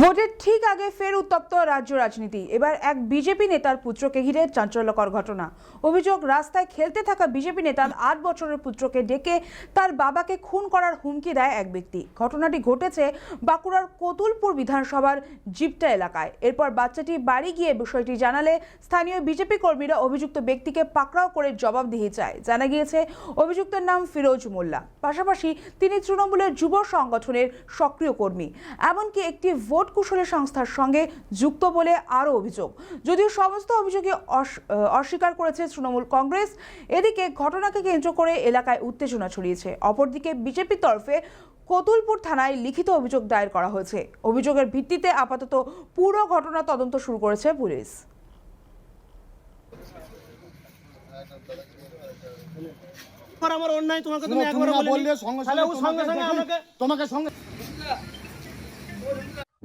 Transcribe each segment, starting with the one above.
ভোটের ঠিক আগে ফের উত্তপ্ত রাজ্য রাজনীতি। এবার এক বিজেপি নেতার পুত্রকে ঘিরে চাঞ্চল্যকর ঘটনা। অভিযোগ, রাস্তায় খেলতে থাকা বিজেপি নেতার ৮ বছরের পুত্রকে ডেকে তার বাবাকে খুন করার হুমকি দেয় এক ব্যক্তি। ঘটনাটি ঘটেছে বাঁকুড়ার কতুলপুর বিধানসভার জিপটা এলাকায়। এরপর বাচ্চাটি বাড়ি গিয়ে বিষয়টি জানালে স্থানীয় বিজেপি কর্মীরা অভিযুক্ত ব্যক্তিকে পাকড়াও করে জবাবদিহি চায়। জানা গিয়েছে অভিযুক্তের নাম ফিরোজ মোল্লা, পাশাপাশি তিনি তৃণমূলের যুব সংগঠনের সক্রিয় কর্মী, এমনকি একটি ভোট কুশলী সংস্থার সঙ্গে যুক্ত বলে আরও অভিযোগ। যদিও সমস্ত অভিযোগে অস্বীকার করেছে তৃণমূল কংগ্রেস। এদিকে ঘটনাকে কেন্দ্র করে এলাকায় উত্তেজনা ছড়িয়েছে। অপরদিকে বিজেপির তরফে কতুলপুর থানায় লিখিত অভিযোগ দায়ের করা হয়েছে। অভিযোগের ভিত্তিতে আপাতত পুরো ঘটনা তদন্ত শুরু করেছে পুলিশ। আমার অন্যায় তোমাকে তুমি একবার বললে সঙ্গে সঙ্গে আমাকে তোমাকে সঙ্গে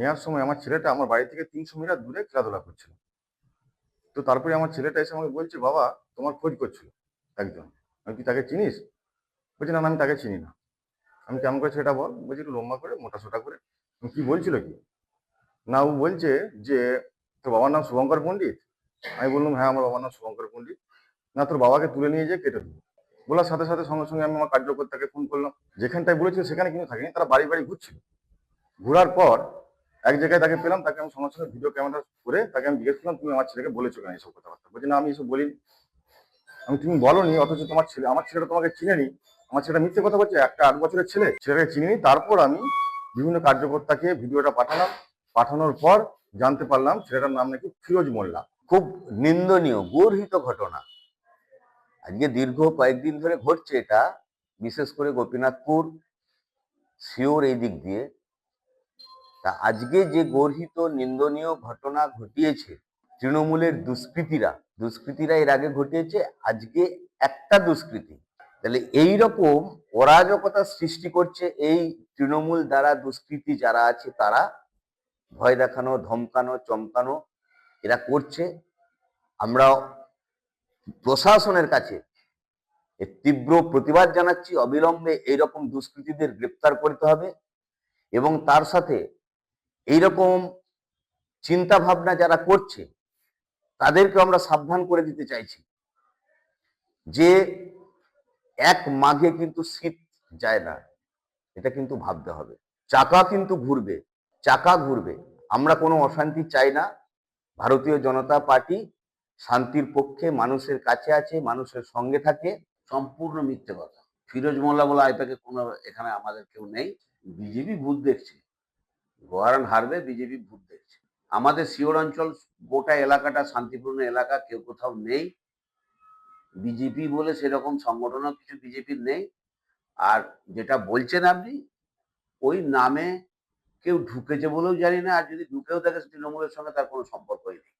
নেওয়ার সময় আমার ছেলেটা আমার বাড়ি থেকে 300 মিটার দূরে খেলাধুলা করছিল। তো তারপরে আমার ছেলেটা এসে আমাকে বলছে, বাবা তোমার খোঁজ করছিল একজন, আমি কি তাকে চিনিস? বলছি, না আমি তাকে চিনি না। আমি কেমন করে সেটা বল? বলছি, একটু লম্বা করে মোটা সোটা করে। কি বলছিল কি না, ও বলছে যে তোর বাবার নাম শুভঙ্কর পণ্ডিত। আমি বললাম, হ্যাঁ আমার বাবার নাম শুভঙ্কর পণ্ডিত। না, তোর বাবাকে তুলে নিয়ে যেয়ে কেটে দেবো। বলার সাথে সাথে সঙ্গে সঙ্গে আমি আমার কার্যকর্তাকে ফোন করলাম। যেখানটায় বলেছিল সেখানে কিন্তু থাকিনি, তারা বাড়ি বাড়ি ঘুরছিল। ঘোরার পর এক জায়গায় তাকে পেলাম, তাকে আমি সঙ্গে সঙ্গে ভিডিও ক্যামেরা করে তাকে আমি জিজ্ঞেস করলাম, তুমি আমার ছেলেকে বলেছো কেন এইসব কথাবার্তা? বলছি, না আমি এসব বলিনি। আমি, তুমি বলোনি, অথচ তোমার ছেলে, আমার ছেলেটা তোমাকে চিনেনি। আমার ছেলেটা মিথ্যে কথা বলছে, একটা 8 বছরের ছেলেটাকে চিনিনি। তারপর আমি বিভিন্ন কার্যকর্তাকে ভিডিওটা পাঠালাম। পাঠানোর পর জানতে পারলাম ছেলেটার নাম নাকি ফিরোজ মোল্লা। খুব নিন্দনীয় গর্হিত ঘটনা আজকে দীর্ঘ কয়েকদিন ধরে ঘটছে এটা, বিশেষ করে গোপীনাথপুর, শিওর এই দিক দিয়ে। তা আজকে যে গর্হিত নিন্দনীয় ঘটনা ঘটিয়েছে তৃণমূলের দুষ্কৃতীরা এর আগে ঘটিয়েছে, আজকে একটা দুষ্কৃতী তাহলে এইরকম অরাজকতা সৃষ্টি করছে। এই তৃণমূল দ্বারা দুষ্কৃতী যারা আছে তারা ভয় দেখানো, ধমকানো, চমকানো এরা করছে। আমরা প্রশাসনের কাছে এর তীব্র প্রতিবাদ জানাচ্ছি। অবিলম্বে এইরকম দুষ্কৃতীদের গ্রেপ্তার করতে হবে এবং তার সাথে এইরকম চিন্তা ভাবনা যারা করছে তাদেরকে আমরা সাবধান করে দিতে চাইছি যে এক মাঘে কিন্তু শীত যায় না, এটা কিন্তু ভাবতে হবে। চাকা কিন্তু ঘুরবে। আমরা কোনো অশান্তি চাই না। ভারতীয় জনতা পার্টি শান্তির পক্ষে, মানুষের কাছে আছে, মানুষের সঙ্গে থাকে। সম্পূর্ণ মিথ্যে কথা। ফিরোজ মোল্লা বলে আইপাকে কোনো এখানে আমাদের কেউ নেই। বিজেপি ভূত দেখছে, গোয়ারান হারবে, বিজেপি ভূত দেখছে। আমাদের শিওর অঞ্চল গোটা এলাকাটা শান্তিপূর্ণ এলাকা, কেউ কোথাও নেই। বিজেপি বলে সেরকম সংগঠনও কিছু বিজেপির নেই। আর যেটা বলছেন আপনি, ওই নামে কেউ ঢুকেছে বলেও জানি না, আর যদি ঢুকেও থাকে তৃণমূলের সঙ্গে তার কোনো সম্পর্কই নেই।